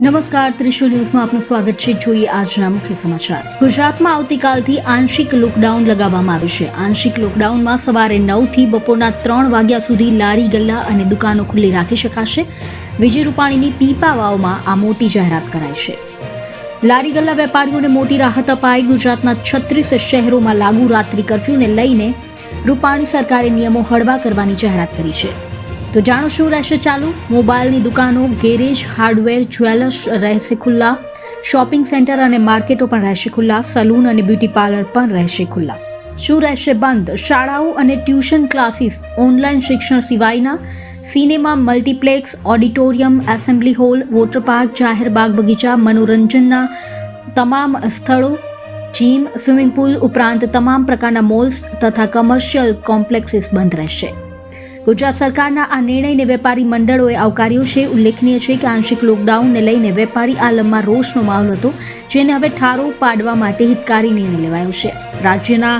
નમસ્કાર, ત્રિશુલ ન્યૂઝમાં આપનું સ્વાગત છે. જોઈએ આજના મુખ્ય સમાચાર. ગુજરાતમાં આવતીકાલથી આંશિક લોકડાઉન લગાવવામાં આવ્યું છે. આંશિક લોકડાઉનમાં સવારે 9 થી બપોરના 3 વાગ્યા સુધી લારી ગલ્લા અને દુકાનો ખુલ્લી રાખી શકાશે. વિજય રૂપાણીની પીપા વાવમાં આ મોટી જાહેરાત કરાઈ છે. લારી ગલ્લા વેપારીઓને મોટી રાહત અપાઈ. ગુજરાતના 36 શહેરોમાં લાગુ રાત્રિ કર્ફ્યુને લઈને રૂપાણી સરકારે નિયમો હળવા કરવાની જાહેરાત કરી છે. તો જાણો શું રહેશે ચાલુ. મોબાઈલની દુકાનો, ગેરેજ, હાર્ડવેર, જ્વેલર્સ રહેશે ખુલ્લા. શોપિંગ સેન્ટર અને માર્કેટો પણ રહેશે ખુલ્લા. સલૂન અને બ્યુટી પાર્લર પણ રહેશે ખુલ્લા. શું રહેશે બંધ? શાળાઓ અને ટ્યુશન ક્લાસીસ, ઓનલાઈન શિક્ષણ સિવાયના. Cinema, multiplex, auditorium, assembly hall, water park, જાહેર બાગ બગીચા, મનોરંજનના તમામ સ્થળો, જીમ, સ્વિમિંગ પુલ ઉપરાંત તમામ પ્રકારના મોલ્સ તથા કમર્શિયલ કોમ્પ્લેક્સીસ બંધ રહેશે. ગુજરાત સરકારના આ નિર્ણયને વેપારી મંડળોએ આવકાર્યો છે. ઉલ્લેખનીય છે કે આંશિક લોકડાઉનને લઈને વેપારી આલમમાં રોષનો માહોલ હતો, જેને હવે ઠારો પાડવા માટે હિતકારી નિર્ણય લેવાયો છે. રાજ્યના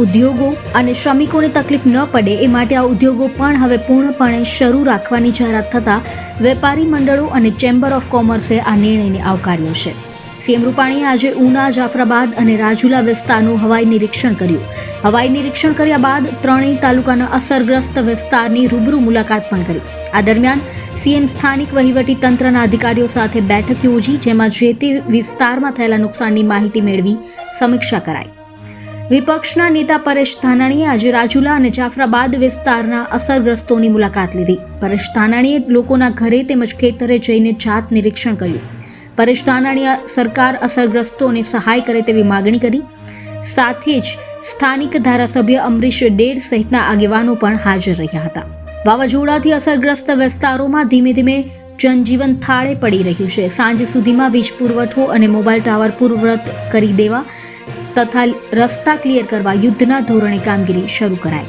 ઉદ્યોગો અને શ્રમિકોને તકલીફ ન પડે એ માટે આ ઉદ્યોગો પણ હવે પૂર્ણપણે શરૂ રાખવાની જાહેરાત થતાં વેપારી મંડળો અને ચેમ્બર ઓફ કોમર્સે આ નિર્ણયને આવકાર્યો છે. સીએમ રૂપાણીએ આજે ઉના, જાફરાબાદ અને રાજુલા વિસ્તારનું હવાઈ નિરીક્ષણ કર્યું. હવાઈ નિરીક્ષણ કર્યા બાદ ત્રણેય તાલુકાના અસરગ્રસ્ત વિસ્તારની રૂબરૂ મુલાકાત પણ કરી. આ દરમિયાન સીએમ સ્થાનિક વહીવટી તંત્રના અધિકારીઓ સાથે બેઠક યોજી, જેમાં જે તે વિસ્તારમાં થયેલા નુકસાનની માહિતી મેળવી સમીક્ષા કરાઈ. વિપક્ષના નેતા પરેશ ધાનાણીએ આજે રાજુલા અને જાફરાબાદ વિસ્તારના અસરગ્રસ્તોની મુલાકાત લીધી. પરેશ ધાનાણીએ લોકોના ઘરે તેમજ ખેતરે જઈને જાત નિરીક્ષણ કર્યું. પરેશ ધાનાણીએ સરકાર અસરગ્રસ્તોને સહાય કરે તેવી માગણી કરી. સાથે જ સ્થાનિક ધારાસભ્ય અમરીશ ડેર સહિતના આગેવાનો પણ હાજર રહ્યા હતા. વાવાઝોડાથી અસરગ્રસ્ત વિસ્તારોમાં ધીમે ધીમે જનજીવન થાળે પડી રહ્યું છે. સાંજ સુધીમાં વીજ પુરવઠો અને મોબાઈલ ટાવર પૂર્વવત કરી દેવા તથા રસ્તા ક્લિયર કરવા યુદ્ધના ધોરણે કામગીરી શરૂ કરાઈ.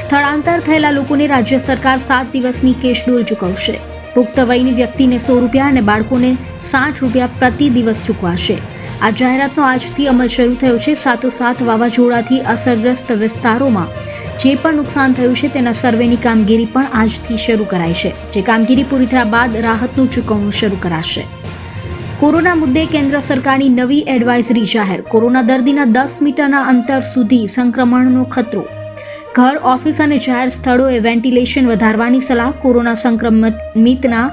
સ્થળાંતર થયેલા લોકોને રાજ્ય સરકાર 7 દિવસની કેશ ડોલ ચૂકવશે. પુખ્ત વયની વ્યક્તિને 100 રૂપિયા અને બાળકોને 60 રૂપિયા પ્રતિ દિવસ ચૂકવાશે. આ જાહેરાતનો આજથી અમલ શરૂ થયો છે. સાથોસાથ વાવાઝોડાથી અસરગ્રસ્ત વિસ્તારોમાં જે પણ નુકસાન થયું છે તેના સર્વેની કામગીરી પણ આજથી શરૂ કરાઈ છે. જે કામગીરી પૂરી થયા બાદ રાહતનું ચૂકવણું શરૂ કરાશે. કોરોના મુદ્દે કેન્દ્ર સરકારની નવી એડવાઇઝરી જાહેર. કોરોના દર્દીના 10 મીટરના અંતર સુધી સંક્રમણનો ખતરો. ઘર, ઓફિસ અને જાહેર સ્થળોએ વેન્ટિલેશન વધારવાની સલાહ. કોરોના સંક્રમિતના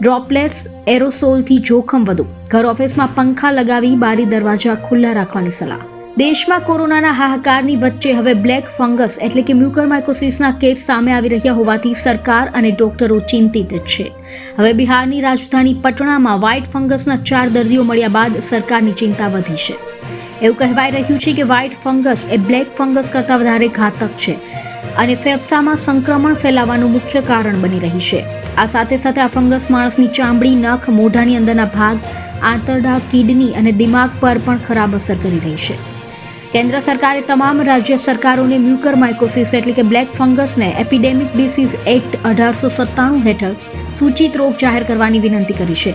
ડ્રોપલેટ્સ, એરોસોલથી જોખમ વધુ. ઘર, ઓફિસમાં પંખા લગાવી બારી દરવાજા ખુલ્લા રાખવાની સલાહ. દેશમાં કોરોનાના હાહાકારની વચ્ચે હવે બ્લેક ફંગસ એટલે કે મ્યુકરમાઇકોસિસના કેસ સામે આવી રહ્યા હોવાથી સરકાર અને ડોક્ટરો ચિંતિત છે. હવે બિહારની રાજધાની પટણામાં વ્હાઇટ ફંગસના 4 દર્દીઓ મળ્યા બાદ સરકારની ચિંતા વધી છે. એવું કહેવાઈ રહ્યું છે કે વ્હાઇટ ફંગસ એ બ્લેક ફંગસ કરતાં વધારે ઘાતક છે અને ફેફસામાં સંક્રમણ ફેલાવાનું મુખ્ય કારણ બની રહી છે. આ સાથે સાથે આ ફંગસ માણસની ચામડી, નખ, મોઢાની અંદરના ભાગ, આંતરડા, કિડની અને દિમાગ પર પણ ખરાબ અસર કરી રહી છે. કેન્દ્ર સરકારે તમામ રાજ્ય સરકારોને મ્યુકરમાઇકોસિસ એટલે કે બ્લેક ફંગસને એપિડેમિક ડિસીઝ એક્ટ 1897 હેઠળ સૂચિત રોગ જાહેર કરવાની વિનંતી કરી છે.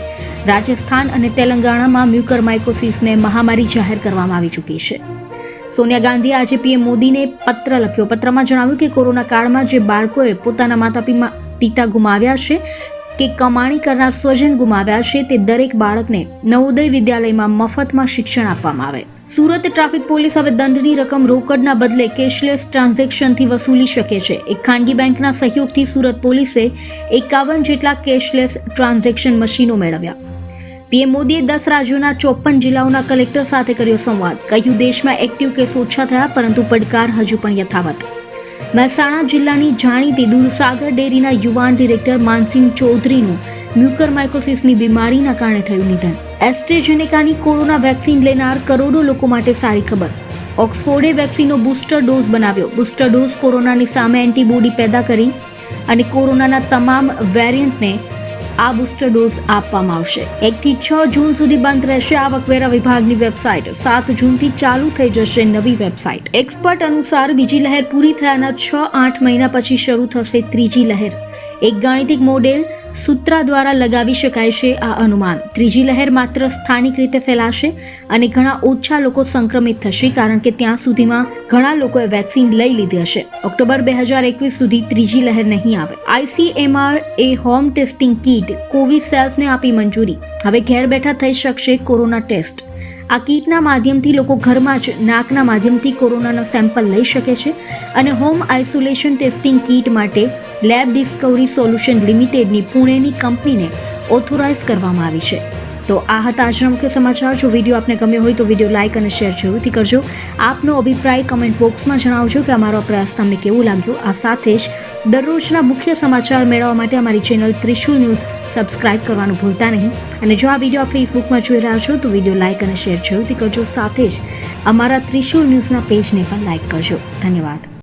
રાજસ્થાન અને તેલંગાણામાં મ્યુકરમાઇકોસિસને મહામારી જાહેર કરવામાં આવી ચૂકી છે. સોનિયા ગાંધીએ આજે પીએમ મોદીને પત્ર લખ્યો. પત્રમાં જણાવ્યું કે કોરોના કાળમાં જે બાળકોએ પોતાના માતા પિતા ગુમાવ્યા છે કે કમાણી કરનાર સ્વજન ગુમાવ્યા છે તે દરેક બાળકને નવોદય વિદ્યાલયમાં મફતમાં શિક્ષણ આપવામાં આવે. સુરત ટ્રાફિક પોલીસ હવે દંડની રકમ રોકડના બદલે કેશલેસ ટ્રાન્ઝેક્શનથી વસૂલી શકે છે. એક ખાનગી બેંકના સહયોગથી સુરત પોલીસે 51 જેટલા કેશલેસ ટ્રાન્ઝેક્શન મશીનો મેળવ્યા. પીએમ મોદીએ 10 રાજ્યોના 54 જિલ્લાઓના કલેક્ટર સાથે કર્યો સંવાદ. કહ્યું, દેશમાં એક્ટિવ કેસ ઓછા થયા પરંતુ પડકાર હજુ પણ યથાવત. મહેસાણા જિલ્લાની જાણીતી દૂધસાગર ડેરીના યુવાન ડિરેક્ટર માનસિંહ ચૌધરીનું મ્યુકરમાઇકોસિસની બીમારીના કારણે થયું નિધન. એસ્ટ્રેઝેનેકાની કોરોના વેક્સિન લેનાર કરોડો લોકો માટે સારી ખબર. ઓક્સફોર્ડે વેક્સિનનો બૂસ્ટર ડોઝ બનાવ્યો. બૂસ્ટર ડોઝ કોરોનાની સામે એન્ટીબોડી પેદા કરી અને કોરોનાના તમામ વેરિયન્ટને આ બૂસ્ટર ડોઝ આપવામાં આવશે. 1 થી 6 જૂન સુધી બંધ રહેશે આવકવેરા વિભાગની વેબસાઇટ. 7 જૂનથી ચાલુ થઈ જશે નવી વેબસાઇટ. એક્સપર્ટ અનુસાર બીજી લહેર પૂરી થયાના 6-8 મહિના પછી શરૂ થશે ત્રીજી લહેર. એક ગાણિતિક મોડેલ સૂત્ર દ્વારા લગાવી શકાય છે આ અનુમાન. ત્રીજી લહેર માત્ર સ્થાનિક રીતે ફેલાશે અને ઘણા ઓછા લોકો સંક્રમિત થશે, કારણ કે ત્યાં સુધીમાં ઘણા લોકોએ વેક્સિન લઈ લીધી હશે. ઓક્ટોબર 2021 સુધી ત્રીજી લહેર નહીં આવે. ICMR એ હોમ ટેસ્ટિંગ કીટ કોવિશેલ્ડને આપી મંજૂરી. હવે ઘેર બેઠા થઈ શકશે કોરોના ટેસ્ટ. આ કીટના માધ્યમથી લોકો ઘરમાં જ નાકના માધ્યમથી કોરોનાનો સેમ્પલ લઈ શકે છે અને હોમ આઇસોલેશન ટેસ્ટિંગ કીટ માટે લેબ ડિસ્કવરી સોલ્યુશન લિમિટેડની પુણેની કંપનીને ઓથોરાઇઝ કરવામાં આવી છે. તો આ હતા આજના મુખ્ય સમાચાર. જો વિડીયો આપને ગમ્યો હોય તો વિડીયો લાઇક અને શેર જરૂરથી કરજો. આપનો અભિપ્રાય કમેન્ટ બોક્સમાં જણાવજો કે અમારો પ્રયાસ તમને કેવો લાગ્યો. આ સાથે જ દરરોજના મુખ્ય સમાચાર મેળવવા માટે અમારી ચેનલ ત્રિશુલ ન્યૂઝ સબસ્ક્રાઇબ કરવાનું ભૂલતા નહીં. અને જો આ વિડીયો આપ ફેસબુકમાં જોઈ રહ્યા છો તો વિડીયો લાઇક અને શેર જરૂરથી કરજો. સાથે જ અમારા ત્રિશુલ ન્યૂઝના પેજને પણ લાઇક કરજો. ધન્યવાદ.